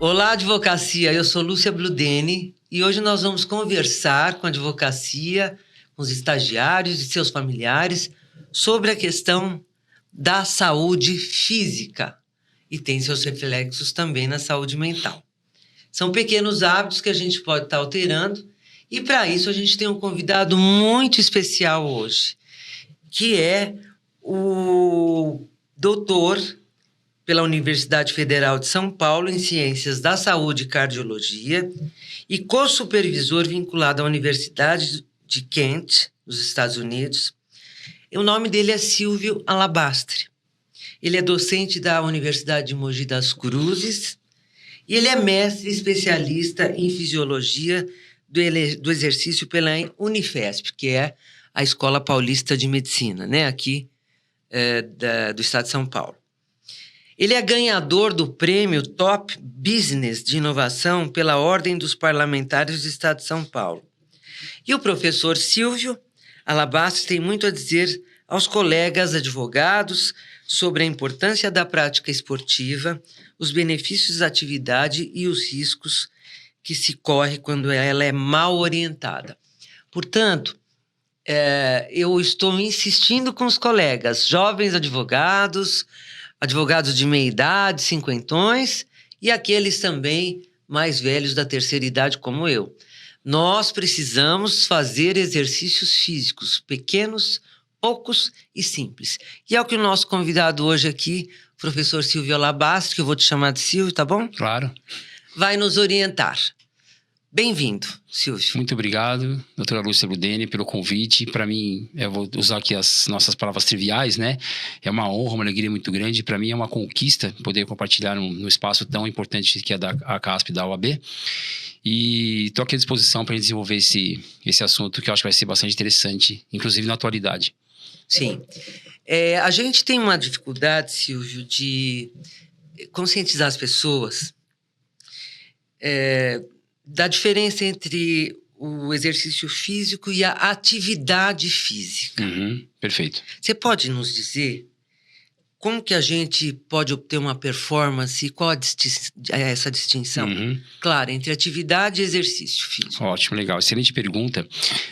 Olá, advocacia. Eu sou Lúcia Bludeni e hoje nós vamos conversar com a advocacia, com os estagiários e seus familiares sobre a questão da saúde física e tem seus reflexos também na saúde mental. São pequenos hábitos que a gente pode estar alterando e para isso a gente tem um convidado muito especial hoje, que é o doutor pela Universidade Federal de São Paulo em Ciências da Saúde e Cardiologia e co-supervisor vinculado à Universidade de Kent, nos Estados Unidos. O nome dele é Silvio Alabastre. Ele é docente da Universidade de Mogi das Cruzes e ele é mestre especialista em fisiologia do exercício pela Unifesp, que é a Escola Paulista de Medicina, né? Aqui do estado de São Paulo. Ele é ganhador do prêmio Top Business de Inovação pela Ordem dos Parlamentares do Estado de São Paulo. E o professor Silvio Alabastre tem muito a dizer aos colegas advogados sobre a importância da prática esportiva, os benefícios da atividade e os riscos que se corre quando ela é mal orientada. Portanto, eu estou insistindo com os colegas, jovens advogados de meia idade, cinquentões, e aqueles também mais velhos da terceira idade como eu. Nós precisamos fazer exercícios físicos pequenos, poucos e simples. E é o que o nosso convidado hoje aqui, o professor Silvio Alabastre, que eu vou te chamar de Silvio, tá bom? Claro. Vai nos orientar. Bem-vindo, Silvio. Muito obrigado, doutora Lúcia Bludeni, pelo convite. Para mim, eu vou usar aqui as nossas palavras triviais, né? É uma honra, uma alegria muito grande. Para mim é uma conquista poder compartilhar num espaço tão importante que é da ACASP, da UAB. E estou aqui à disposição para desenvolver esse assunto que eu acho que vai ser bastante interessante, inclusive na atualidade. Sim. A gente tem uma dificuldade, Silvio, de conscientizar as pessoas da diferença entre o exercício físico e a atividade física. Perfeito. Você pode nos dizer como que a gente pode obter uma performance e qual é essa distinção? Claro, entre atividade e exercício físico. Ótimo, legal. Excelente pergunta.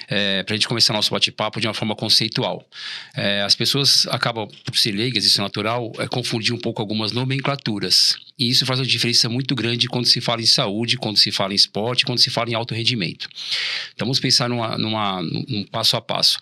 Para a gente começar nosso bate-papo de uma forma conceitual. As pessoas acabam, por ser leigas, isso é natural, confundir um pouco algumas nomenclaturas. E isso faz uma diferença muito grande quando se fala em saúde, quando se fala em esporte, quando se fala em alto rendimento. Então, vamos pensar num passo a passo.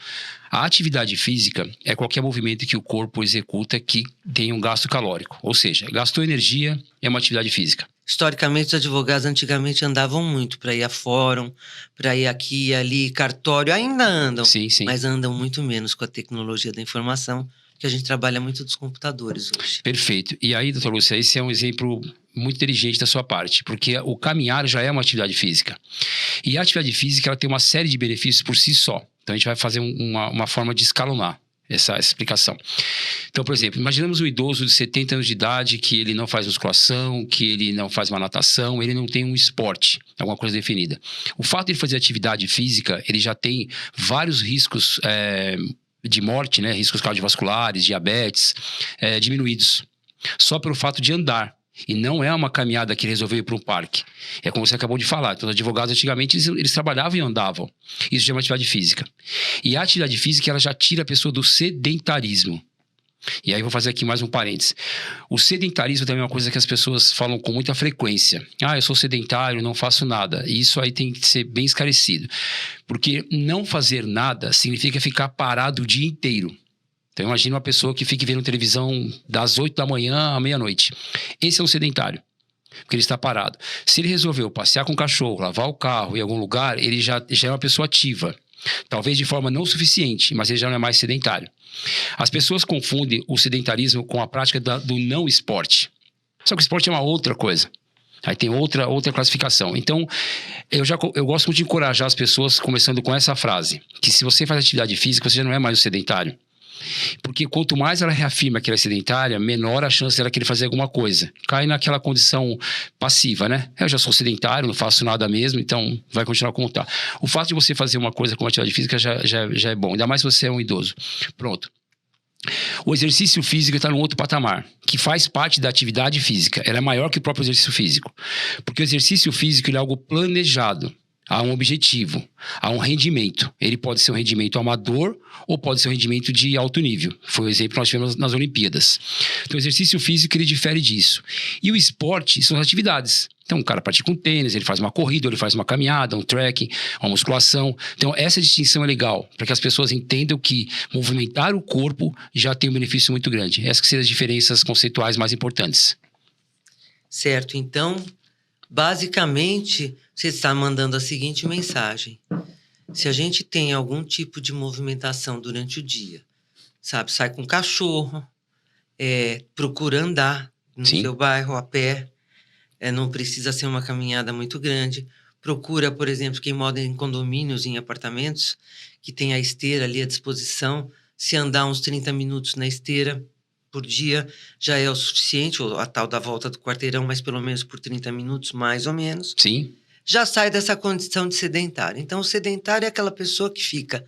A atividade física é qualquer movimento que o corpo executa que tem um gasto calórico. Ou seja, gastou energia, é uma atividade física. Historicamente, os advogados antigamente andavam muito para ir a fórum, para ir aqui e ali, cartório. Ainda andam, sim. Mas andam muito menos com a tecnologia da informação, que a gente trabalha muito dos computadores hoje. Perfeito. E aí, doutor Lúcia, esse é um exemplo muito inteligente da sua parte, porque o caminhar já é uma atividade física. E a atividade física ela tem uma série de benefícios por si só. Então, a gente vai fazer uma forma de escalonar essa explicação. Então, por exemplo, imaginamos um idoso de 70 anos de idade que ele não faz musculação, que ele não faz uma natação, ele não tem um esporte, alguma coisa definida. O fato de ele fazer atividade física, ele já tem vários riscos de morte, né? Riscos cardiovasculares, diabetes, diminuídos. Só pelo fato de andar. E não é uma caminhada que ele resolveu ir para um parque. É como você acabou de falar. Então, os advogados antigamente eles trabalhavam e andavam. Isso já é uma atividade física. E a atividade física ela já tira a pessoa do sedentarismo. E aí vou fazer aqui mais um parênteses. O sedentarismo também é uma coisa que as pessoas falam com muita frequência. Eu sou sedentário, não faço nada. E isso aí tem que ser bem esclarecido. Porque não fazer nada significa ficar parado o dia inteiro. Então, imagina uma pessoa que fique vendo televisão das 8 da manhã à meia-noite. Esse é um sedentário, porque ele está parado. Se ele resolveu passear com o cachorro, lavar o carro em algum lugar, ele já é uma pessoa ativa. Talvez de forma não suficiente, mas ele já não é mais sedentário. As pessoas confundem o sedentarismo com a prática do não esporte. Só que o esporte é uma outra coisa. Aí tem outra classificação. Então, eu gosto muito de encorajar as pessoas, começando com essa frase, que se você faz atividade física, você já não é mais um sedentário. Porque quanto mais ela reafirma que ela é sedentária, menor a chance dela querer fazer alguma coisa. Cai naquela condição passiva, né? Eu já sou sedentário, não faço nada mesmo, então vai continuar como tá. O fato de você fazer uma coisa como atividade física já é bom, ainda mais se você é um idoso. Pronto. O exercício físico está num outro patamar, que faz parte da atividade física. Ela é maior que o próprio exercício físico. Porque o exercício físico ele é algo planejado. Há um objetivo, há um rendimento. Ele pode ser um rendimento amador ou pode ser um rendimento de alto nível. Foi o exemplo que nós tivemos nas Olimpíadas. Então, o exercício físico ele difere disso. E o esporte são as atividades. Então, o cara pratica um tênis, ele faz uma corrida, ele faz uma caminhada, um trekking, uma musculação. Então, essa distinção é legal, para que as pessoas entendam que movimentar o corpo já tem um benefício muito grande. Essas que são as diferenças conceituais mais importantes. Certo, então, basicamente, você está mandando a seguinte mensagem. Se a gente tem algum tipo de movimentação durante o dia, sabe, sai com o cachorro, procura andar no Sim. seu bairro a pé, não precisa ser uma caminhada muito grande. Procura, por exemplo, quem mora em condomínios, em apartamentos, que tem a esteira ali à disposição, se andar uns 30 minutos na esteira por dia já é o suficiente, ou a tal da volta do quarteirão, mas pelo menos por 30 minutos, mais ou menos. Sim. Já sai dessa condição de sedentário. Então, o sedentário é aquela pessoa que fica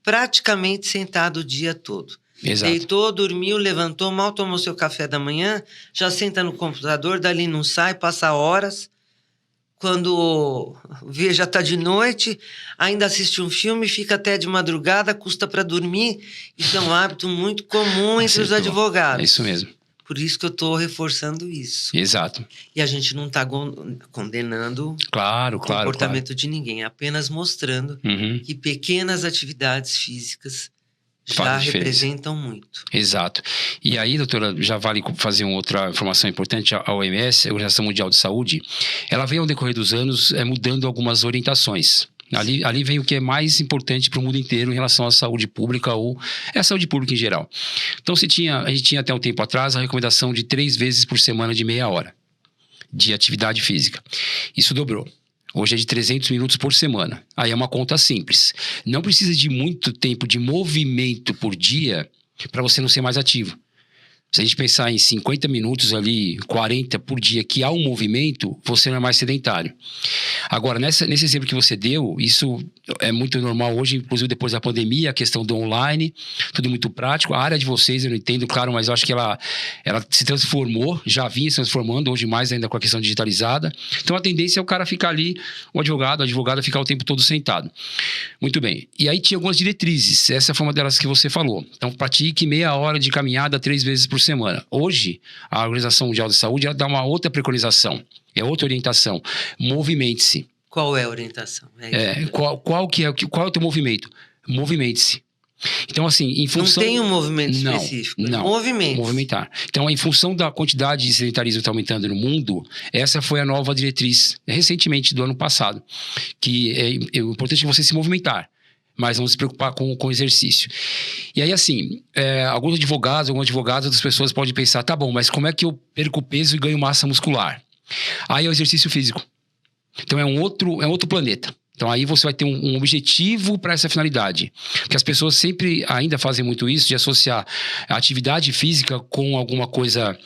praticamente sentado o dia todo. Exato. Deitou, dormiu, levantou, mal tomou seu café da manhã, já senta no computador, dali não sai, passa horas. Quando vê, já está de noite, ainda assiste um filme, fica até de madrugada, custa para dormir. Isso é um hábito muito comum entre os advogados. É isso mesmo. Por isso que eu estou reforçando isso. Exato. E a gente não está condenando Claro, o comportamento de ninguém, apenas mostrando que pequenas atividades físicas já representam muito. Exato. E aí, doutora, já vale fazer uma outra informação importante. A OMS, a Organização Mundial de Saúde, ela vem ao decorrer dos anos mudando algumas orientações. Ali vem o que é mais importante para o mundo inteiro em relação à saúde pública ou à saúde pública em geral. Então, a gente tinha até um tempo atrás a recomendação de 3 vezes por semana de meia hora de atividade física. Isso dobrou. Hoje é de 300 minutos por semana. Aí é uma conta simples. Não precisa de muito tempo de movimento por dia para você não ser mais ativo. Se a gente pensar em 50 minutos ali, 40 por dia, que há um movimento, você não é mais sedentário. Agora, nesse exemplo que você deu, isso é muito normal hoje, inclusive depois da pandemia, a questão do online, tudo muito prático. A área de vocês, eu não entendo, claro, mas eu acho que ela se transformou, já vinha se transformando, hoje mais ainda com a questão digitalizada. Então, a tendência é o cara ficar ali, o advogado, a advogada ficar o tempo todo sentado. Muito bem. E aí tinha algumas diretrizes, essa foi uma delas que você falou. Então, pratique meia hora de caminhada 3 vezes por semana. Hoje, a Organização Mundial de Saúde ela dá uma outra preconização, é outra orientação. Movimente-se. Qual é a orientação? Qual é o teu movimento? Movimente-se. Então, assim, em função... Não tem um movimento específico. Não. Movimentar. Então, em função da quantidade de sedentarismo que está aumentando no mundo, essa foi a nova diretriz, recentemente, do ano passado. Que é importante você se movimentar, mas não se preocupar com o exercício. E aí, assim, algumas advogadas das pessoas podem pensar, tá bom, mas como é que eu perco peso e ganho massa muscular? Aí é o exercício físico. Então, é um outro planeta. Então, aí você vai ter um objetivo para essa finalidade. Porque as pessoas sempre ainda fazem muito isso, de associar a atividade física com alguma coisa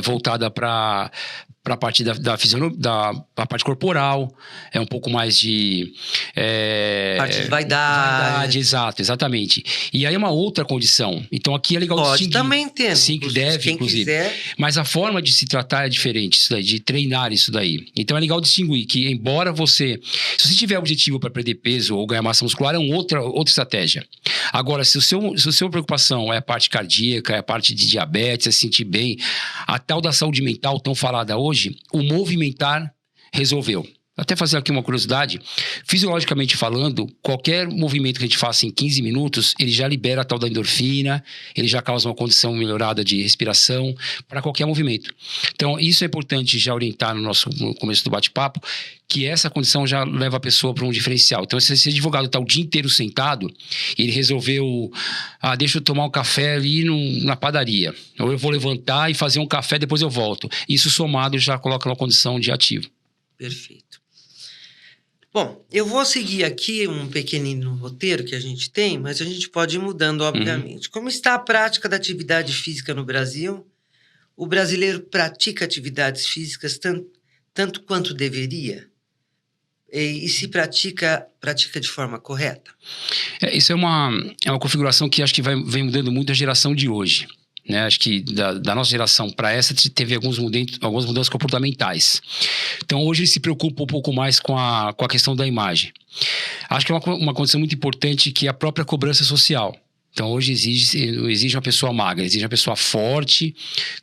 voltada para a parte da fisionomia, da parte corporal, é um pouco mais de... parte de vaidade. Exatamente. E aí é uma outra condição. Então aqui é legal distinguir. Pode também ter. Sim, que deve, quem inclusive. Quiser. Mas a forma de se tratar é diferente, isso daí, de treinar isso daí. Então é legal distinguir que, embora você... Se você tiver objetivo para perder peso ou ganhar massa muscular, é outra estratégia. Agora, se a sua preocupação é a parte cardíaca, é a parte de diabetes, é se sentir bem, a tal da saúde mental tão falada hoje, o movimentar resolveu. Até fazer aqui uma curiosidade, fisiologicamente falando, qualquer movimento que a gente faça em 15 minutos, ele já libera a tal da endorfina, ele já causa uma condição melhorada de respiração para qualquer movimento. Então, isso é importante já orientar no começo do bate-papo, que essa condição já leva a pessoa para um diferencial. Então, se esse advogado está o dia inteiro sentado, ele resolveu, deixa eu tomar um café ali na padaria, ou eu vou levantar e fazer um café, depois eu volto. Isso somado já coloca uma condição de ativo. Perfeito. Bom, eu vou seguir aqui um pequenino roteiro que a gente tem, mas a gente pode ir mudando, obviamente. Como está a prática da atividade física no Brasil? O brasileiro pratica atividades físicas tanto quanto deveria? E se pratica de forma correta? Isso é uma configuração que acho que vem mudando muito da geração de hoje. Né? Acho que da nossa geração para essa teve algumas mudanças comportamentais. Então hoje ele se preocupa um pouco mais com a questão da imagem. Acho que é uma condição muito importante, que é a própria cobrança social. Então hoje exige uma pessoa magra, exige uma pessoa forte,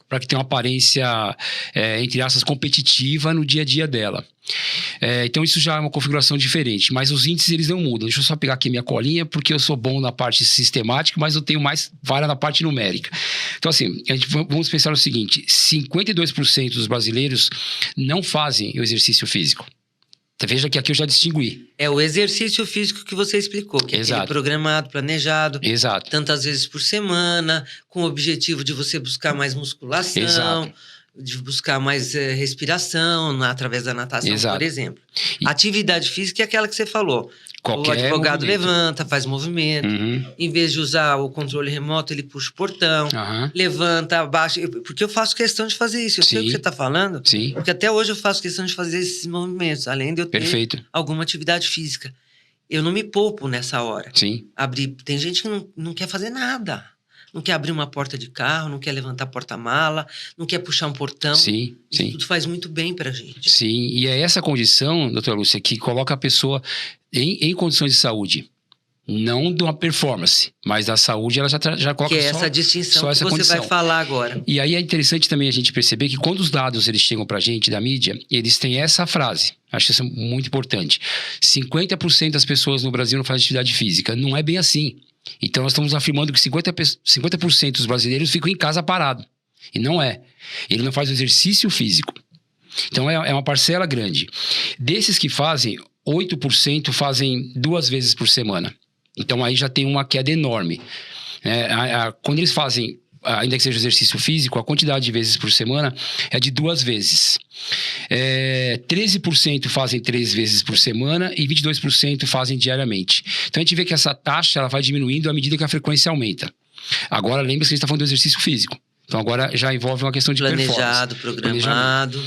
para que tenha uma aparência, entre aspas, competitiva no dia a dia dela. Então isso já é uma configuração diferente, mas os índices eles não mudam. Deixa eu só pegar aqui minha colinha, porque eu sou bom na parte sistemática, mas eu tenho mais vara na parte numérica. Então assim, vamos pensar o seguinte: 52% dos brasileiros não fazem o exercício físico. Veja que aqui eu já distingui. É o exercício físico que você explicou, que é aquele programado, planejado. Exato. Tantas vezes por semana, com o objetivo de você buscar mais musculação. Exato. De buscar mais respiração através da natação, Exato. Por exemplo. Atividade física é aquela que você falou. O advogado levanta, faz movimento. Em vez de usar o controle remoto, ele puxa o portão, levanta, abaixa. Porque eu faço questão de fazer isso. Eu sei o que você está falando. Sim. Porque até hoje eu faço questão de fazer esses movimentos, além de eu ter Perfeito. alguma atividade física. Eu não me poupo nessa hora. Sim. Tem gente que não quer fazer nada. Não quer abrir uma porta de carro, não quer levantar porta-mala, não quer puxar um portão. Sim, Isso sim. tudo faz muito bem pra gente. Sim, e é essa condição, doutora Lúcia, que coloca a pessoa em condições de saúde. Não de uma performance, mas da saúde ela já coloca que é essa distinção que você condição. vai falar agora. E aí é interessante também a gente perceber que quando os dados eles chegam pra gente da mídia, eles têm essa frase. Acho isso muito importante. 50% das pessoas no Brasil não fazem atividade física. Não é bem assim. Então nós estamos afirmando que 50% dos brasileiros ficam em casa parado. E não é. Ele não faz o exercício físico. Então é uma parcela grande. Desses que fazem, 8% fazem 2 vezes por semana. Então aí já tem uma queda enorme. Quando eles fazem, ainda que seja exercício físico, a quantidade de vezes por semana é de 2 vezes. 13% fazem 3 vezes por semana e 22% fazem diariamente. Então a gente vê que essa taxa ela vai diminuindo à medida que a frequência aumenta. Agora lembre-se que a gente está falando do exercício físico. Então agora já envolve uma questão de planejado, programado.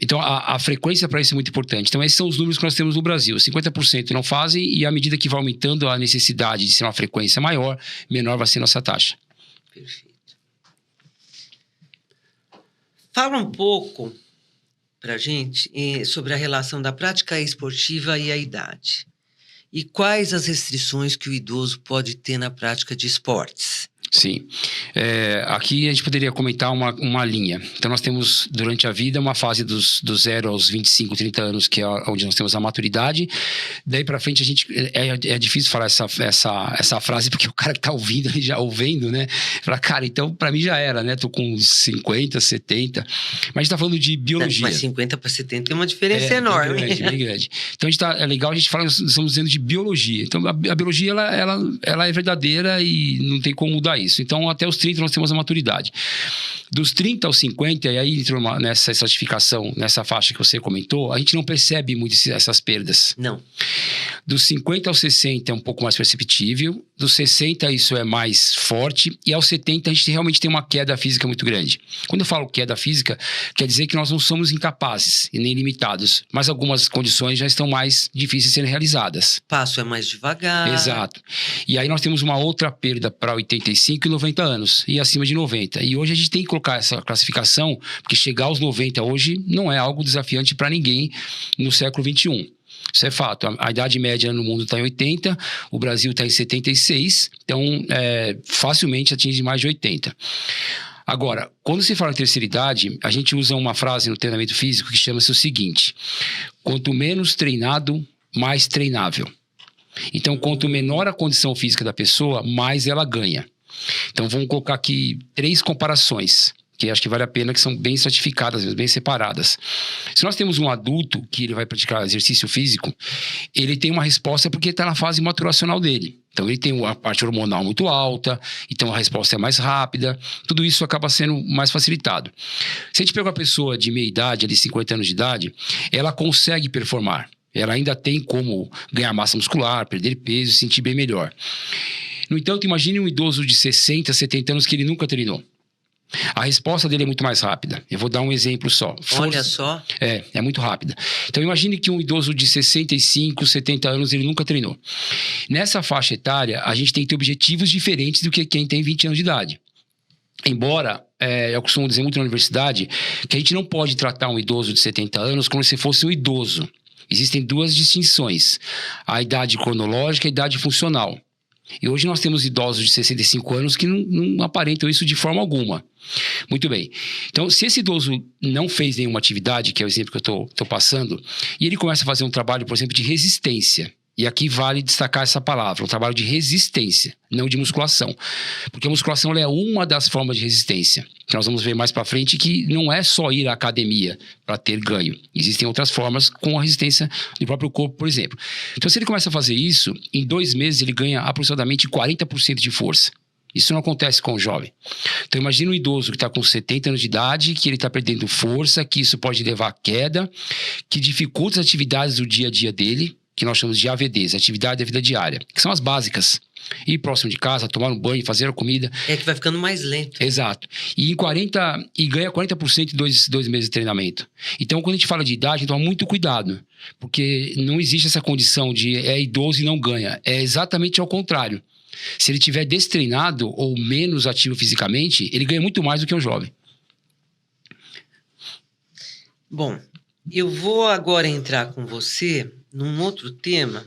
Então a frequência para isso é muito importante. Então esses são os números que nós temos no Brasil. 50% não fazem, e à medida que vai aumentando a necessidade de ser uma frequência maior, menor vai ser nossa taxa. Perfeito. Fala um pouco para a gente sobre a relação da prática esportiva e a idade. E quais as restrições que o idoso pode ter na prática de esportes? Sim. Aqui a gente poderia comentar uma linha. Então nós temos durante a vida uma fase dos 0 aos 25, 30 anos, que é onde nós temos a maturidade. Daí para frente a gente é difícil falar essa frase, porque o cara que tá ouvindo, ele já ouvindo, né? Fala, cara, então para mim já era, né? Tô com 50, 70. Mas a gente tá falando de biologia. Mas 50 para 70 tem uma diferença enorme. Bem grande. Então é legal a gente falar, nós estamos dizendo de biologia. Então a biologia ela é verdadeira e não tem como mudar isso. Então, até os 30 nós temos a maturidade. Dos 30 aos 50, e aí entrou nessa estratificação, nessa faixa que você comentou, a gente não percebe muito essas perdas. Não. Dos 50 aos 60 é um pouco mais perceptível, dos 60 isso é mais forte, e aos 70 a gente realmente tem uma queda física muito grande. Quando eu falo queda física, quer dizer que nós não somos incapazes e nem limitados, mas algumas condições já estão mais difíceis de serem realizadas. O passo é mais devagar. Exato. E aí nós temos uma outra perda para 85 e 90 anos, e acima de 90. E hoje a gente tem que colocar essa classificação, porque chegar aos 90 hoje não é algo desafiante para ninguém no século XXI. Isso é fato. A idade média no mundo está em 80, o Brasil está em 76, então facilmente atinge mais de 80. Agora, quando se fala em terceira idade, a gente usa uma frase no treinamento físico que chama-se o seguinte: quanto menos treinado, mais treinável. Então, quanto menor a condição física da pessoa, mais ela ganha. Então, vamos colocar aqui 3 comparações, que acho que vale a pena, que são bem estratificadas, bem separadas. Se nós temos um adulto que ele vai praticar exercício físico, ele tem uma resposta porque está na fase maturacional dele. Então, ele tem a parte hormonal muito alta, então a resposta é mais rápida, tudo isso acaba sendo mais facilitado. Se a gente pega uma pessoa de meia idade, ali 50 anos de idade, ela consegue performar. Ela ainda tem como ganhar massa muscular, perder peso, se sentir bem melhor. No entanto, imagine um idoso de 60, 70 anos que ele nunca treinou. A resposta dele é muito mais rápida. Eu vou dar um exemplo só. Olha só. É muito rápida. Então, imagine que um idoso de 65, 70 anos, ele nunca treinou. Nessa faixa etária, a gente tem que ter objetivos diferentes do que quem tem 20 anos de idade. Embora, eu costumo dizer muito na universidade, que a gente não pode tratar um idoso de 70 anos como se fosse um idoso. Existem duas distinções. A idade cronológica e a idade funcional. E hoje nós temos idosos de 65 anos que não aparentam isso de forma alguma. Muito bem. Então, se esse idoso não fez nenhuma atividade, que é o exemplo que eu estou passando, e ele começa a fazer um trabalho, por exemplo, de resistência. E aqui vale destacar essa palavra, um trabalho de resistência, não de musculação. Porque a musculação é uma das formas de resistência. Que nós vamos ver mais para frente que não é só ir à academia para ter ganho. Existem outras formas com a resistência do próprio corpo, por exemplo. Então, se ele começa a fazer isso, em 2 meses ele ganha aproximadamente 40% de força. Isso não acontece com o jovem. Então, imagina um idoso que está com 70 anos de idade, que ele está perdendo força, que isso pode levar à queda, que dificulta as atividades do dia a dia dele, que nós chamamos de AVDs, atividade da vida diária, que são as básicas. Ir próximo de casa, tomar um banho, fazer a comida. É que vai ficando mais lento. Exato. E ganha 40% em 2 meses de treinamento. Então, quando a gente fala de idade, toma muito cuidado. Porque não existe essa condição de é idoso e não ganha. É exatamente ao contrário. Se ele estiver destreinado ou menos ativo fisicamente, ele ganha muito mais do que um jovem. Bom, eu vou agora entrar com você num outro tema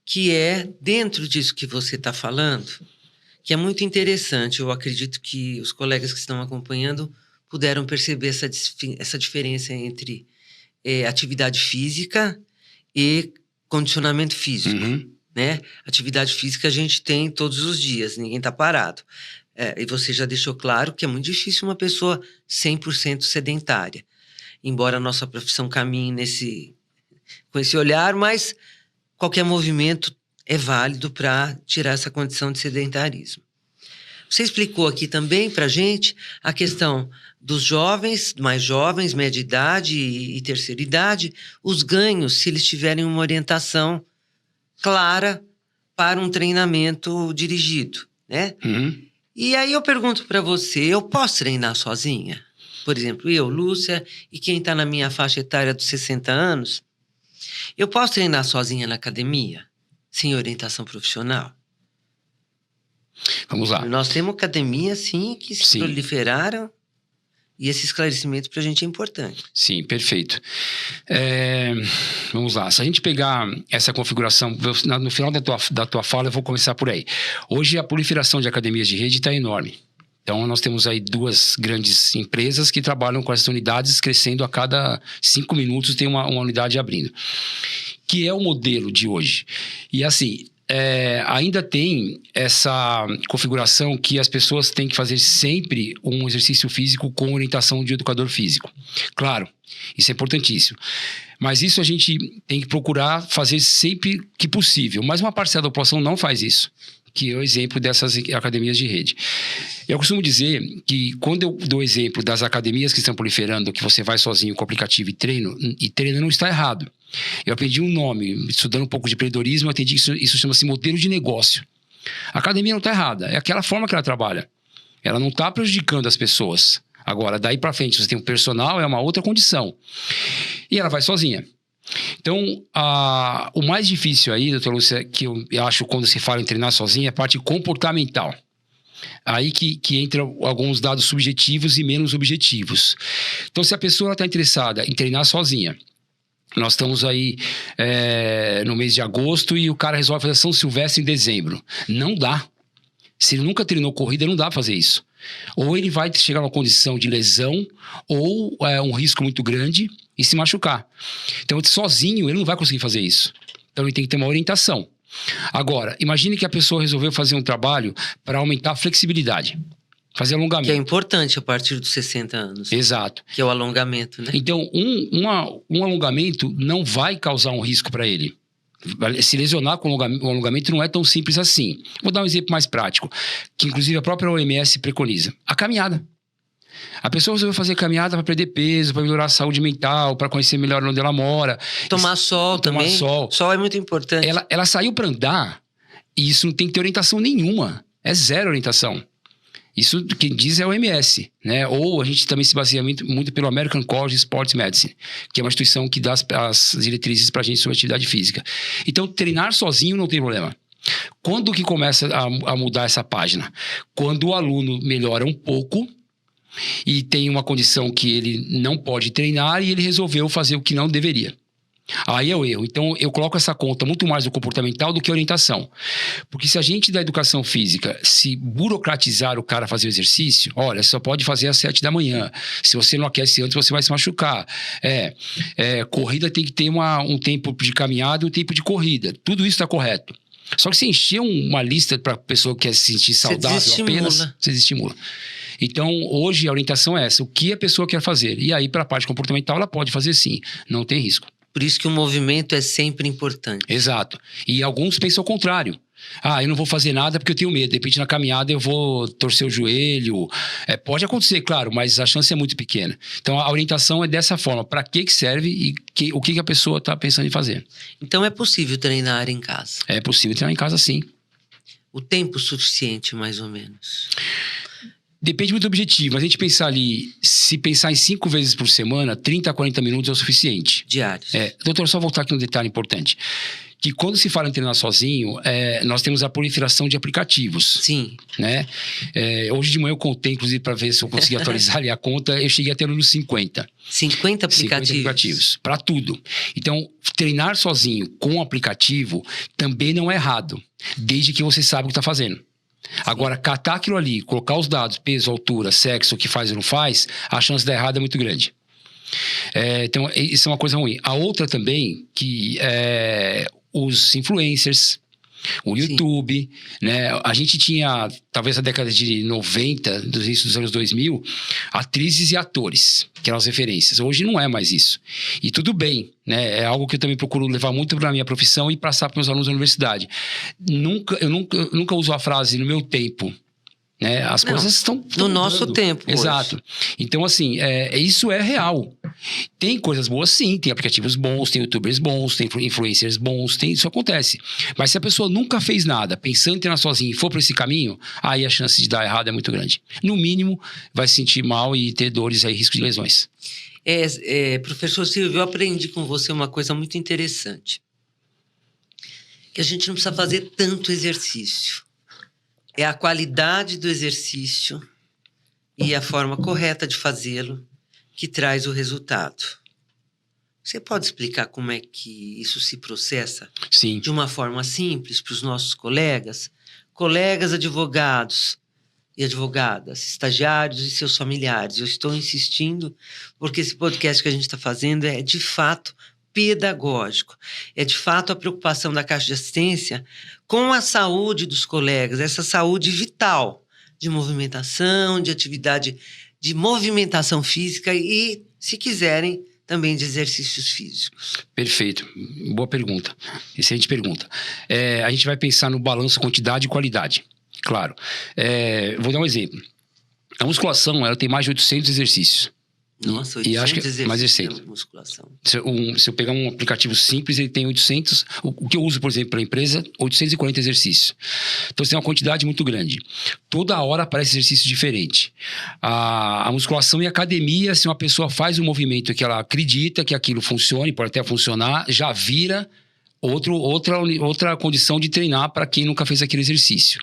que é dentro disso que você está falando, que é muito interessante. Eu acredito que os colegas que estão acompanhando puderam perceber essa diferença entre atividade física e condicionamento físico. Uhum. Né? Atividade física a gente tem todos os dias, ninguém está parado. E você já deixou claro que é muito difícil uma pessoa 100% sedentária. Embora a nossa profissão caminhe com esse olhar, mas qualquer movimento é válido para tirar essa condição de sedentarismo. Você explicou aqui também para a gente a questão dos jovens, mais jovens, média idade e terceira idade, os ganhos se eles tiverem uma orientação clara para um treinamento dirigido, né? Uhum. E aí eu pergunto para você, eu posso treinar sozinha? Por exemplo, eu, Lúcia, e quem está na minha faixa etária dos 60 anos, eu posso treinar sozinha na academia, sem orientação profissional? Vamos lá. Nós temos academias, sim, que se proliferaram, e esse esclarecimento para a gente é importante. Sim, perfeito. Vamos lá. Se a gente pegar essa configuração, no final da tua fala, eu vou começar por aí. Hoje, a proliferação de academias de rede está enorme. Então, nós temos aí 2 grandes empresas que trabalham com essas unidades, crescendo a cada 5 minutos tem uma unidade abrindo. Que é o modelo de hoje. E assim, ainda tem essa configuração que as pessoas têm que fazer sempre um exercício físico com orientação de educador físico. Claro, isso é importantíssimo. Mas isso a gente tem que procurar fazer sempre que possível. Mas uma parcela da população não faz isso, que é o exemplo dessas academias de rede. Eu costumo dizer que quando eu dou exemplo das academias que estão proliferando, que você vai sozinho com o aplicativo e treina, não está errado. Eu aprendi um nome, estudando um pouco de empreendedorismo, eu entendi que isso chama-se modelo de negócio. A academia não está errada, é aquela forma que ela trabalha. Ela não está prejudicando as pessoas. Agora, daí para frente, você tem um personal, é uma outra condição. E ela vai sozinha. Então, o mais difícil aí, doutor Lúcia, que eu acho quando se fala em treinar sozinho, é a parte comportamental. Aí que entram alguns dados subjetivos e menos objetivos. Então, se a pessoa está interessada em treinar sozinha, nós estamos aí no mês de agosto e o cara resolve fazer São Silvestre em dezembro. Não dá. Se ele nunca treinou corrida, não dá para fazer isso. Ou ele vai chegar numa condição de lesão ou um risco muito grande e se machucar. Então, sozinho, ele não vai conseguir fazer isso. Então, ele tem que ter uma orientação. Agora, imagine que a pessoa resolveu fazer um trabalho para aumentar a flexibilidade. Fazer alongamento. Que é importante a partir dos 60 anos. Exato. Que é o alongamento, né? Então, um alongamento não vai causar um risco para ele. Se lesionar com o alongamento não é tão simples assim. Vou dar um exemplo mais prático, que inclusive a própria OMS preconiza. A caminhada. A pessoa resolveu fazer caminhada para perder peso, para melhorar a saúde mental, para conhecer melhor onde ela mora. Tomar sol também. Sol. Sol é muito importante. Ela saiu para andar e isso não tem que ter orientação nenhuma. É zero orientação. Isso quem diz é o OMS, né? Ou a gente também se baseia muito pelo American College of Sports Medicine, que é uma instituição que dá as diretrizes para a gente sobre atividade física. Então, treinar sozinho não tem problema. Quando que começa a mudar essa página? Quando o aluno melhora um pouco e tem uma condição que ele não pode treinar e ele resolveu fazer o que não deveria. Aí é o erro. Então, eu coloco essa conta muito mais do comportamental do que orientação. Porque se a gente da educação física se burocratizar o cara fazer o exercício, olha, só pode fazer às 7 da manhã. Se você não aquece antes, você vai se machucar. Corrida tem que ter um tempo de caminhada e um tempo de corrida. Tudo isso está correto. Só que se encher uma lista para a pessoa que quer se sentir saudável apenas, você desestimula. Então, hoje a orientação é essa. O que a pessoa quer fazer? E aí, para a parte comportamental, ela pode fazer sim. Não tem risco. Por isso que o movimento é sempre importante. Exato. E alguns pensam o contrário. Eu não vou fazer nada porque eu tenho medo. De repente, na caminhada, eu vou torcer o joelho. Pode acontecer, claro, mas a chance é muito pequena. Então, a orientação é dessa forma. Para que serve e o que a pessoa está pensando em fazer. Então, é possível treinar em casa? É possível treinar em casa, sim. O tempo suficiente, mais ou menos? Depende muito do objetivo. A gente pensar ali, se pensar em 5 vezes por semana, 30 a 40 minutos é o suficiente. Diários. Doutor, só voltar aqui um detalhe importante. Que quando se fala em treinar sozinho, nós temos a proliferação de aplicativos. Sim. Né? Hoje de manhã eu contei, inclusive, para ver se eu consegui atualizar ali a conta, eu cheguei até nos 50. 50 aplicativos? 50 aplicativos, para tudo. Então, treinar sozinho com aplicativo também não é errado, desde que você sabe o que está fazendo. Agora, catar aquilo ali, colocar os dados, peso, altura, sexo, o que faz ou não faz, a chance de dar errado é muito grande. Então, isso é uma coisa ruim. A outra também, que os influencers, o YouTube, né? A gente tinha, talvez na década de 90, dos inícios dos anos 2000, atrizes e atores, que eram as referências. Hoje não é mais isso. E tudo bem, né? É algo que eu também procuro levar muito para a minha profissão e passar para os meus alunos da universidade. Eu nunca uso a frase "no meu tempo". Né? As coisas estão no nosso tempo. Exato. Hoje. Então, assim, isso é real. Tem coisas boas, sim. Tem aplicativos bons, tem youtubers bons, tem influencers bons, isso acontece. Mas se a pessoa nunca fez nada, pensando em treinar sozinha e for por esse caminho, aí a chance de dar errado é muito grande. No mínimo, vai se sentir mal e ter dores aí, risco de lesões. Professor Silvio, eu aprendi com você uma coisa muito interessante. Que a gente não precisa fazer tanto exercício. É a qualidade do exercício e a forma correta de fazê-lo que traz o resultado. Você pode explicar como é que isso se processa? Sim. De uma forma simples para os nossos colegas advogados e advogadas, estagiários e seus familiares. Eu estou insistindo porque esse podcast que a gente está fazendo é, de fato, pedagógico. É, de fato, a preocupação da Caixa de Assistência com a saúde dos colegas, essa saúde vital de movimentação, de atividade, de movimentação física e, se quiserem, também de exercícios físicos. Perfeito. Boa pergunta. Excelente pergunta. A gente vai pensar no balanço quantidade e qualidade. Claro. Vou dar um exemplo. A musculação, ela tem mais de 800 exercícios. Nossa, 800 e acho que exercícios mais recente. de musculação. Se eu pegar um aplicativo simples, ele tem 800... O que eu uso, por exemplo, para a empresa, 840 exercícios. Então, você tem uma quantidade muito grande. Toda hora aparece exercício diferente. A musculação e a academia, se uma pessoa faz um movimento que ela acredita que aquilo funcione, pode até funcionar, já vira outra condição de treinar para quem nunca fez aquele exercício.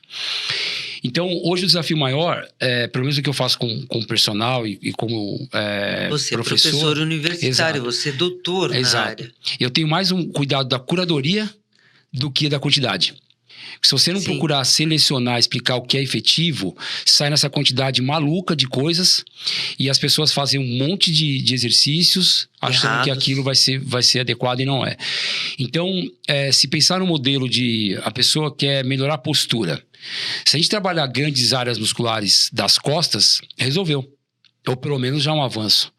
Então, hoje o desafio maior, pelo menos o que eu faço com personal e como você professor... é professor universitário, Exato. Você é doutor na área. Eu tenho mais um cuidado da curadoria do que da quantidade. Se você não procurar selecionar, explicar o que é efetivo, sai nessa quantidade maluca de coisas e as pessoas fazem um monte de exercícios achando que aquilo vai ser adequado e não é. Então, se pensar no modelo de a pessoa quer melhorar a postura, se a gente trabalhar grandes áreas musculares das costas, resolveu. Ou pelo menos já um avanço.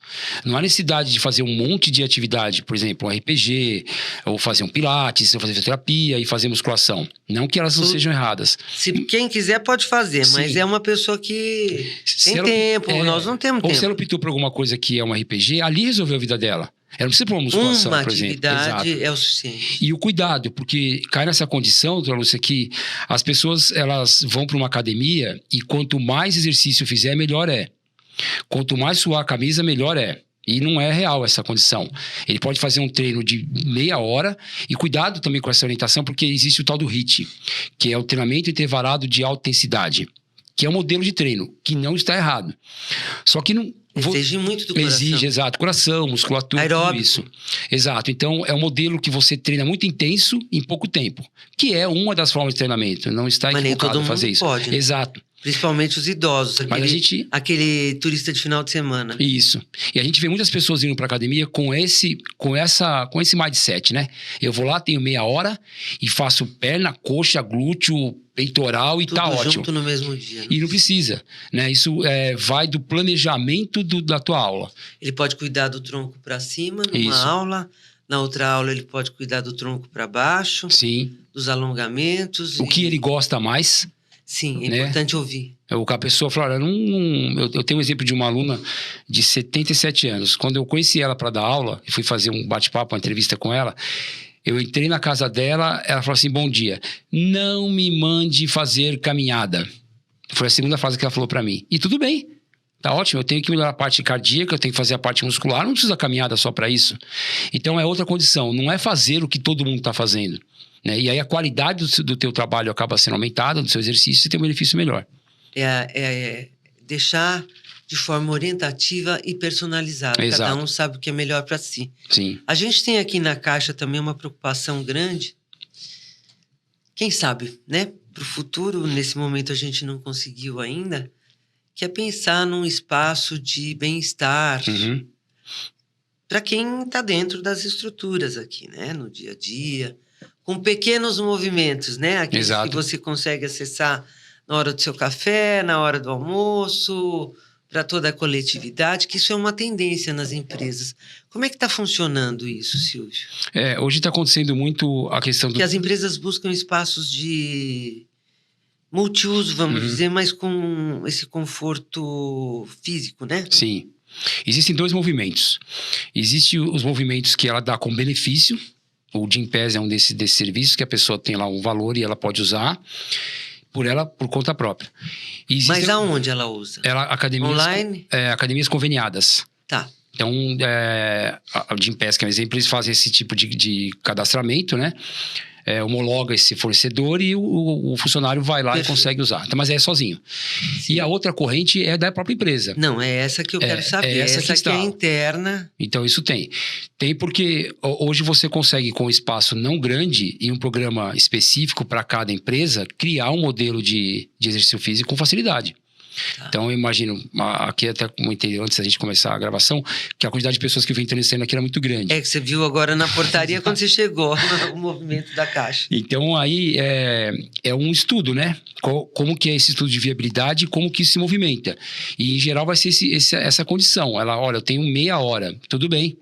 Não há necessidade de fazer um monte de atividade, por exemplo, um RPG, ou fazer um pilates, ou fazer fisioterapia e fazer musculação. Não que elas não sejam erradas. Se quem quiser pode fazer, mas é uma pessoa que tem tempo, nós não temos tempo. Ou se ela optou por alguma coisa que é um RPG, ali resolveu a vida dela. Ela não precisa pôr uma musculação, Uma por exemplo. atividade Exato. é o suficiente. E o cuidado, porque cai nessa condição, doutora Lúcia, que as pessoas elas vão para uma academia e quanto mais exercício fizer, melhor é. Quanto mais suar a camisa, melhor é. E não é real essa condição. Ele pode fazer um treino de meia hora e cuidado também com essa orientação, porque existe o tal do HIIT, que é o treinamento intervalado de alta intensidade, que é um modelo de treino, que não está errado. Só que não... Exige muito do coração. Exige, exato. Coração, musculatura, tudo isso. Exato. Então, é um modelo que você treina muito intenso em pouco tempo, que é uma das formas de treinamento. Não está equivocado a fazer isso. Pode, né? Exato. Principalmente os idosos, aquele turista de final de semana. Isso. E a gente vê muitas pessoas indo para academia com esse mindset, né? Eu vou lá, tenho meia hora e faço perna, coxa, glúteo, peitoral e tudo tá ótimo. Tudo junto no mesmo dia. E não precisa, né? Isso vai do planejamento da tua aula. Ele pode cuidar do tronco para cima numa aula, na outra aula ele pode cuidar do tronco para baixo. Sim. Dos alongamentos. O que ele gosta mais. Sim, é importante ouvir. A pessoa fala, eu tenho um exemplo de uma aluna de 77 anos. Quando eu conheci ela para dar aula, e fui fazer um bate-papo, uma entrevista com ela, eu entrei na casa dela, ela falou assim, bom dia, não me mande fazer caminhada. Foi a segunda frase que ela falou para mim. E tudo bem, tá ótimo, eu tenho que melhorar a parte cardíaca, eu tenho que fazer a parte muscular, não precisa caminhada só para isso. Então é outra condição, não é fazer o que todo mundo está fazendo. Né? E aí a qualidade do teu trabalho acaba sendo aumentada, do seu exercício, e tem um benefício melhor. Deixar de forma orientativa e personalizada. Exato. Cada um sabe o que é melhor para si. Sim. A gente tem aqui na Caixa também uma preocupação grande. Quem sabe, né? Para o futuro, nesse momento a gente não conseguiu ainda, que é pensar num espaço de bem-estar para quem está dentro das estruturas aqui, né? No dia a dia. Com pequenos movimentos, né? Aqueles que você consegue acessar na hora do seu café, na hora do almoço, para toda a coletividade, que isso é uma tendência nas empresas. Como é que está funcionando isso, Silvio? Hoje está acontecendo muito a questão do... Que as empresas buscam espaços de multiuso, vamos dizer, mas com esse conforto físico, né? Sim. Existem dois movimentos. Existem os movimentos que ela dá com benefício. O Gympass é um desses serviços que a pessoa tem lá um valor e ela pode usar por conta própria. Mas aonde ela usa? Online? Academias conveniadas. Tá. Então, a Gympass, que é um exemplo, eles fazem esse tipo de cadastramento, né? Homologa esse fornecedor e o funcionário vai lá e consegue usar. Então, mas é sozinho. Sim. E a outra corrente é da própria empresa. Não, é essa que eu quero saber. Essa que é interna. Então, isso tem. Tem porque hoje você consegue, com um espaço não grande e um programa específico para cada empresa, criar um modelo de exercício físico com facilidade. Tá. Então, eu imagino, aqui até comentei antes da gente começar a gravação, que a quantidade de pessoas que vem entrando e saindo aqui era muito grande. Que você viu agora na portaria quando você chegou no movimento da Caixa. Então, aí é um estudo, né? Como que é esse estudo de viabilidade e como que isso se movimenta. E, em geral, vai ser essa condição. Olha, eu tenho meia hora, tudo bem.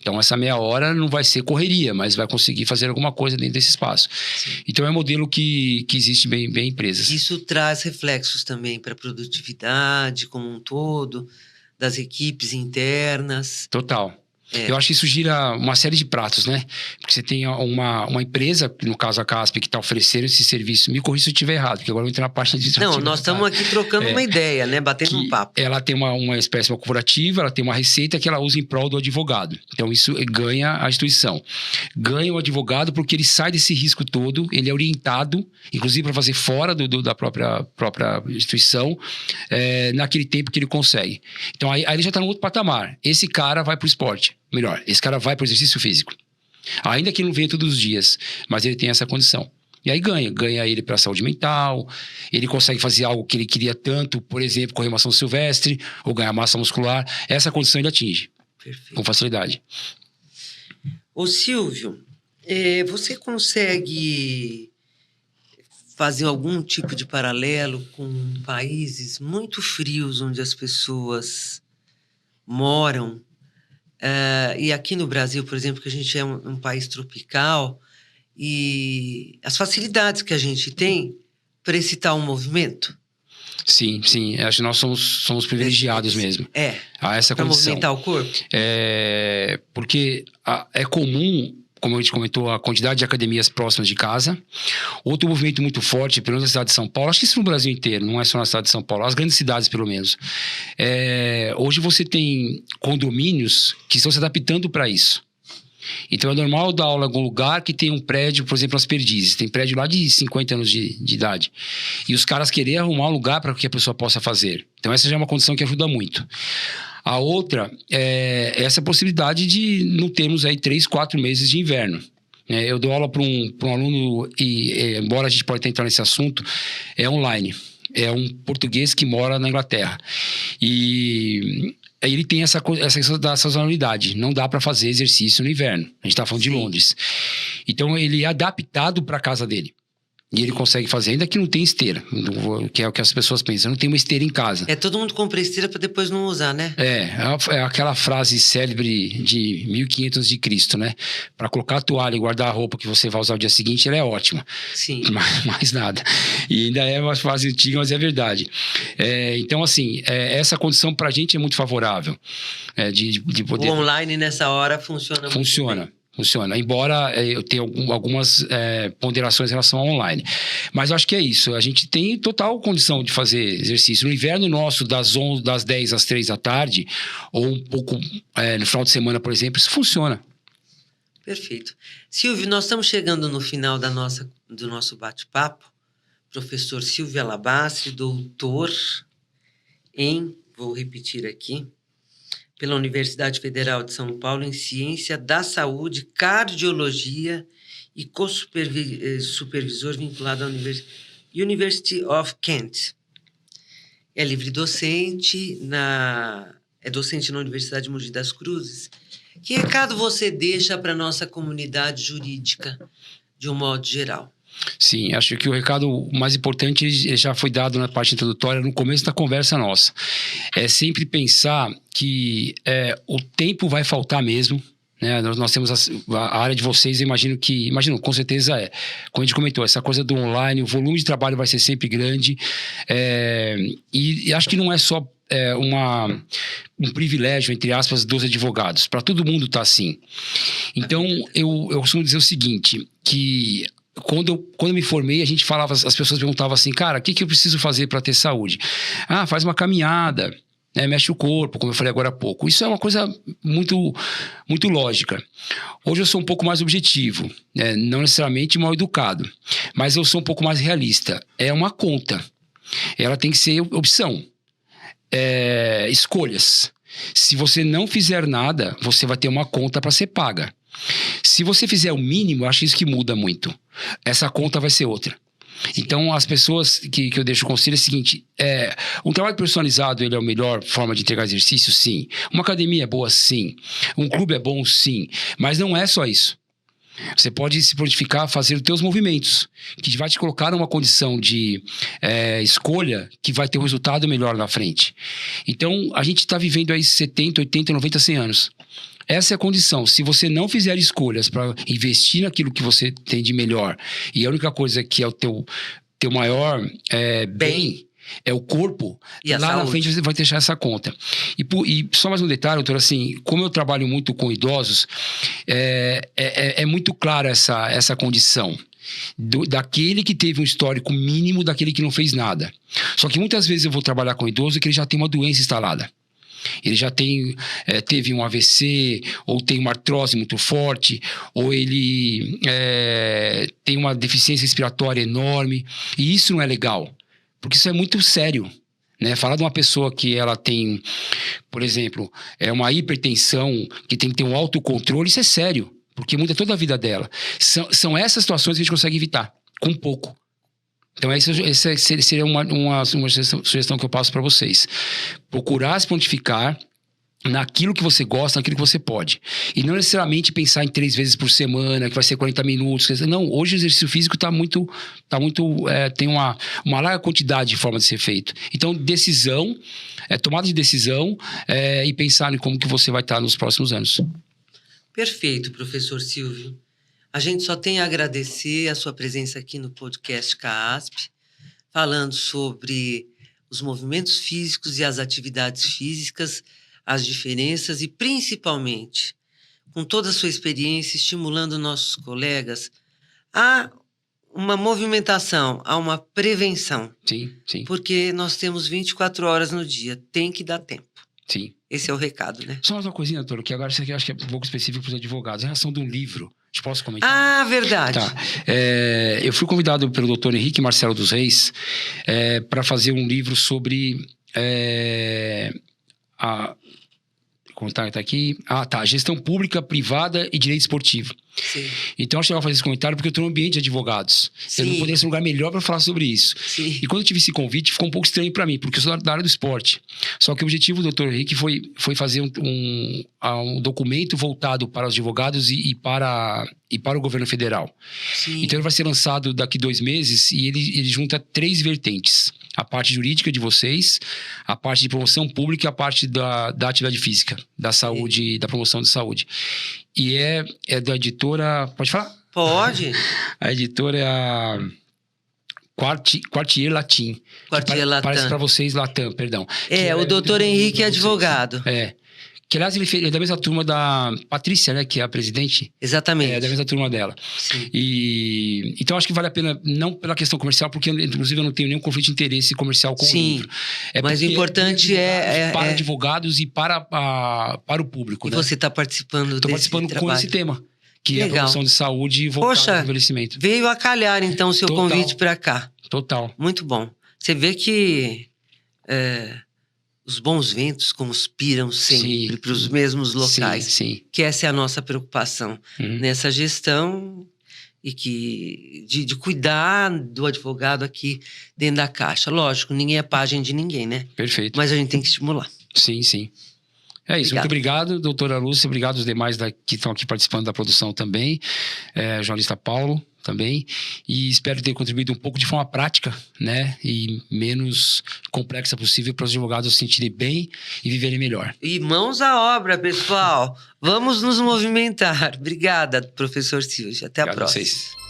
Então, essa meia hora não vai ser correria, mas vai conseguir fazer alguma coisa dentro desse espaço. Sim. Então, é um modelo que existe bem em empresas. Isso traz reflexos também para a produtividade como um todo, das equipes internas. Total. Eu acho que isso gira uma série de pratos, né? Porque você tem uma empresa, no caso a CASP, que está oferecendo esse serviço. Me corrija se eu estiver errado, porque agora eu entrei na parte administrativa. Não, nós estamos aqui trocando uma ideia, né? Batendo um papo. Ela tem uma espécie de corporativa, ela tem uma receita que ela usa em prol do advogado. Então, isso ganha a instituição. Ganha o advogado porque ele sai desse risco todo, ele é orientado, inclusive para fazer fora da própria instituição, naquele tempo que ele consegue. Então, aí ele já está no outro patamar. Esse cara vai para o esporte. Melhor, esse cara vai para o exercício físico. Ainda que ele não venha todos os dias, mas ele tem essa condição. E aí ganha ele para a saúde mental, ele consegue fazer algo que ele queria tanto, por exemplo, correr uma São Silvestre, ou ganhar massa muscular. Essa condição ele atinge. Perfeito. Com facilidade. Ô Silvio, você consegue fazer algum tipo de paralelo com países muito frios, onde as pessoas moram? E aqui no Brasil, por exemplo, que a gente é um país tropical, e as facilidades que a gente tem para esse tal movimento? Sim, sim. Acho que nós somos privilegiados mesmo. A essa para condição. movimentar o corpo? Porque é comum, como a gente comentou, a quantidade de academias próximas de casa. Outro movimento muito forte, pelo menos na cidade de São Paulo, acho que isso no Brasil inteiro, não é só na cidade de São Paulo, as grandes cidades pelo menos. Hoje você tem condomínios que estão se adaptando para isso. Então é normal dar aula em algum lugar que tem um prédio, por exemplo, as Perdizes. Tem prédio lá de 50 anos de idade. E os caras querem arrumar um lugar para que a pessoa possa fazer. Então essa já é uma condição que ajuda muito. A outra é essa possibilidade de não termos aí 3, 4 meses de inverno. Eu dou aula para um aluno, embora a gente possa entrar nesse assunto, é online. É um português que mora na Inglaterra. E ele tem essa questão da sazonalidade. Não dá para fazer exercício no inverno. A gente está falando de Londres. Então, ele é adaptado para a casa dele. E ele consegue fazer, ainda que não tem esteira, que é o que as pessoas pensam. Não tem uma esteira em casa. Todo mundo compra esteira para depois não usar, né? É aquela frase célebre de 1500 de Cristo, né? Para colocar a toalha e guardar a roupa que você vai usar no dia seguinte, ela é ótima. Sim. Mais nada. E ainda é uma frase antiga, mas é verdade. Então, assim, essa condição para a gente é muito favorável. De poder... O online nessa hora funciona muito bem. Funciona, embora eu tenha algumas ponderações em relação ao online. Mas eu acho que é isso, a gente tem total condição de fazer exercício. No inverno nosso, das 10 às 3 da tarde, ou um pouco no final de semana, por exemplo, isso funciona. Perfeito. Silvio, nós estamos chegando no final do nosso bate-papo. Professor Silvio Alabastri, doutor vou repetir aqui, pela Universidade Federal de São Paulo em Ciência da Saúde, Cardiologia e co-supervisor vinculado à University of Kent. É livre-docente, é docente na Universidade de Mogi das Cruzes. Que recado você deixa para a nossa comunidade jurídica, de um modo geral? Sim, acho que o recado mais importante já foi dado na parte introdutória, no começo da conversa nossa. É sempre pensar que o tempo vai faltar mesmo, né? Nós temos a área de vocês, imagino, com certeza como a gente comentou, essa coisa do online, o volume de trabalho vai ser sempre grande, e acho que não é só um privilégio, entre aspas, dos advogados. Para todo mundo tá assim. Então, eu costumo dizer o seguinte, que quando eu me formei, as pessoas perguntavam assim, cara, o que eu preciso fazer para ter saúde? Faz uma caminhada, mexe o corpo, como eu falei agora há pouco. Isso é uma coisa muito, muito lógica. Hoje eu sou um pouco mais objetivo, não necessariamente mal educado, mas eu sou um pouco mais realista. É uma conta. Ela tem que ser opção. Escolhas. Se você não fizer nada, você vai ter uma conta para ser paga. Se você fizer o mínimo, eu acho isso que muda muito. Essa conta vai ser outra. Sim. Então, as pessoas que eu deixo o conselho é o seguinte, um trabalho personalizado, ele é a melhor forma de entregar exercício? Sim. Uma academia é boa? Sim. Um clube é bom? Sim. Mas não é só isso. Você pode se prontificar a fazer os teus movimentos, que vai te colocar numa condição de escolha que vai ter um resultado melhor na frente. Então, a gente está vivendo aí 70, 80, 90, 100 anos. Essa é a condição. Se você não fizer escolhas para investir naquilo que você tem de melhor, e a única coisa que é o teu maior bem é o corpo, e lá na frente você vai deixar essa conta. E só mais um detalhe, doutor, assim, como eu trabalho muito com idosos, é muito clara essa condição. Daquele que teve um histórico mínimo daquele que não fez nada. Só que muitas vezes eu vou trabalhar com idoso que ele já tem uma doença instalada. Ele já teve um AVC, ou tem uma artrose muito forte, ou ele tem uma deficiência respiratória enorme. E isso não é legal, porque isso é muito sério. Né? Falar de uma pessoa que ela tem, por exemplo, uma hipertensão, que tem que ter um autocontrole, isso é sério, porque muda toda a vida dela. São essas situações que a gente consegue evitar, com pouco. Então, essa seria uma sugestão que eu passo para vocês. Procurar se pontificar naquilo que você gosta, naquilo que você pode. E não necessariamente pensar em 3 vezes por semana, que vai ser 40 minutos. Não, hoje o exercício físico tem uma larga quantidade de forma de ser feito. Então, tomada de decisão e pensar em como que você vai estar nos próximos anos. Perfeito, professor Silvio. A gente só tem a agradecer a sua presença aqui no podcast CAASP, falando sobre os movimentos físicos e as atividades físicas, as diferenças e, principalmente, com toda a sua experiência, estimulando nossos colegas a uma movimentação, a uma prevenção. Sim, sim. Porque nós temos 24 horas no dia, tem que dar tempo. Sim. Esse é o recado, né? Só mais uma coisinha, doutor, que agora isso aqui eu acho que é um pouco específico para os advogados. Em relação de um livro, posso comentar? Ah, verdade. Tá. Eu fui convidado pelo doutor Henrique Marcelo dos Reis para fazer um livro sobre tá aqui. Gestão pública, privada e direito esportivo. Sim. Então, acho que eu vou fazer esse comentário porque eu estou no ambiente de advogados. Sim. Eu não poderia ser um lugar melhor para falar sobre isso. Sim. E quando eu tive esse convite, ficou um pouco estranho para mim, porque eu sou da área do esporte. Só que o objetivo do Dr. Henrique foi fazer um documento voltado para os advogados e para o governo federal. Sim. Então, ele vai ser lançado daqui 2 meses e ele junta 3 vertentes. A parte jurídica de vocês, a parte de promoção pública e a parte da atividade física, da saúde, da promoção de saúde. E é da editora... Pode falar? Pode. A editora é a Quartier Latim. Quartier Latam. Parece para vocês Latam, perdão. O doutor Henrique é advogado. Que, aliás, ele é da mesma turma da Patrícia, né? Que é a presidente. Exatamente. É da mesma turma dela. Sim. Então, acho que vale a pena, não pela questão comercial, porque, inclusive, eu não tenho nenhum conflito de interesse comercial com o livro. Mas o importante para advogados e para o público, né? Você está participando Estou participando trabalho. com esse tema, que é a promoção de saúde voltada ao envelhecimento. Veio a calhar, então, o seu convite para cá. Total. Muito bom. Você vê que os bons ventos conspiram sempre para os mesmos locais. Sim. Que essa é a nossa preocupação nessa gestão e de cuidar do advogado aqui dentro da caixa. Lógico, ninguém é página de ninguém, né? Perfeito. Mas a gente tem que estimular. Sim. É isso. Muito obrigado, doutora Lúcia. Obrigado aos demais que estão aqui participando da produção também. Jornalista Paulo também. E espero ter contribuído um pouco de forma prática, né? E menos complexa possível para os advogados se sentirem bem e viverem melhor. E mãos à obra, pessoal. Vamos nos movimentar. Obrigada, professor Silvio. Até a próxima. Obrigado a vocês.